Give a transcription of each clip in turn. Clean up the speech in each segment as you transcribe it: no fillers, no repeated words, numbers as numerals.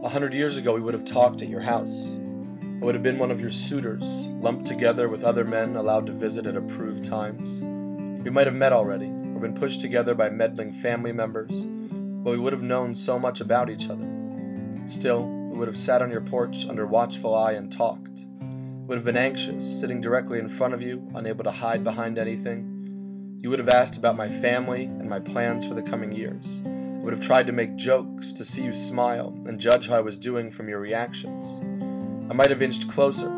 100 years ago, we would have talked at your house. I would have been one of your suitors, lumped together with other men allowed to visit at approved times. We might have met already, or been pushed together by meddling family members, but we would have known so much about each other. Still, we would have sat on your porch under watchful eye and talked. Would have been anxious, sitting directly in front of you, unable to hide behind anything. You would have asked about my family and my plans for the coming years. I would have tried to make jokes to see you smile and judge how I was doing from your reactions. I might have inched closer,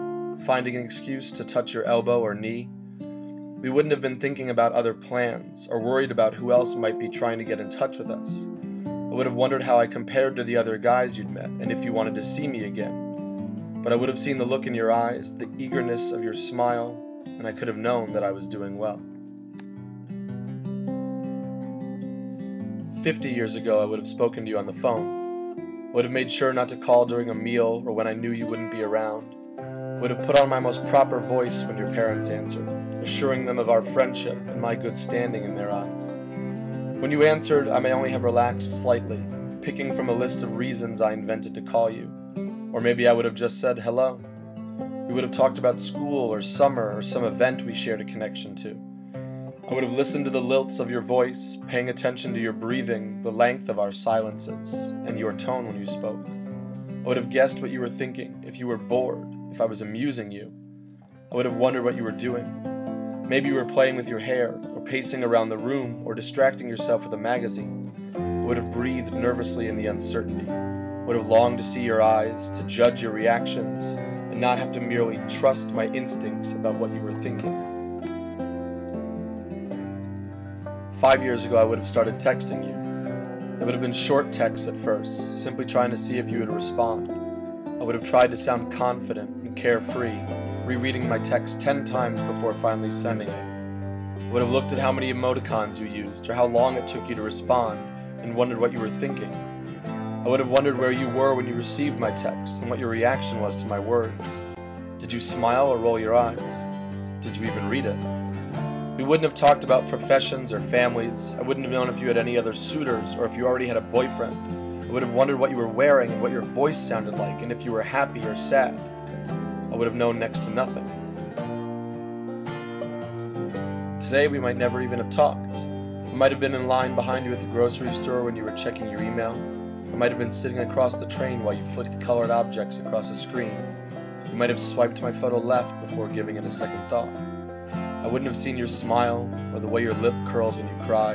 finding an excuse to touch your elbow or knee. We wouldn't have been thinking about other plans or worried about who else might be trying to get in touch with us. I would have wondered how I compared to the other guys you'd met and if you wanted to see me again. But I would have seen the look in your eyes, the eagerness of your smile, and I could have known that I was doing well. 50 years ago, I would have spoken to you on the phone. I would have made sure not to call during a meal or when I knew you wouldn't be around. I would have put on my most proper voice when your parents answered, assuring them of our friendship and my good standing in their eyes. When you answered, I may only have relaxed slightly, picking from a list of reasons I invented to call you. Or maybe I would have just said hello. We would have talked about school or summer or some event we shared a connection to. I would have listened to the lilts of your voice, paying attention to your breathing, the length of our silences, and your tone when you spoke. I would have guessed what you were thinking, if you were bored, if I was amusing you. I would have wondered what you were doing. Maybe you were playing with your hair, or pacing around the room, or distracting yourself with a magazine. I would have breathed nervously in the uncertainty. I would have longed to see your eyes, to judge your reactions, and not have to merely trust my instincts about what you were thinking. 5 years ago, I would have started texting you. It would have been short texts at first, simply trying to see if you would respond. I would have tried to sound confident and carefree, rereading my text 10 times before finally sending it. I would have looked at how many emoticons you used, or how long it took you to respond, and wondered what you were thinking. I would have wondered where you were when you received my text, and what your reaction was to my words. Did you smile or roll your eyes? Did you even read it? We wouldn't have talked about professions or families. I wouldn't have known if you had any other suitors or if you already had a boyfriend. I would have wondered what you were wearing and what your voice sounded like and if you were happy or sad. I would have known next to nothing. Today we might never even have talked. I might have been in line behind you at the grocery store when you were checking your email. I might have been sitting across the train while you flicked colored objects across a screen. You might have swiped my photo left before giving it a second thought. I wouldn't have seen your smile, or the way your lip curls when you cry.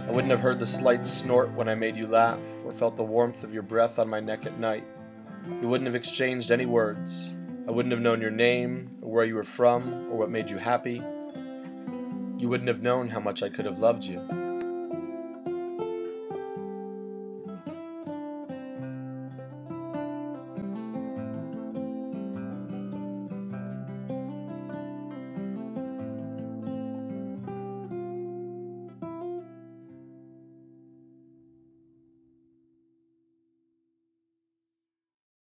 I wouldn't have heard the slight snort when I made you laugh, or felt the warmth of your breath on my neck at night. We wouldn't have exchanged any words. I wouldn't have known your name, or where you were from, or what made you happy. You wouldn't have known how much I could have loved you.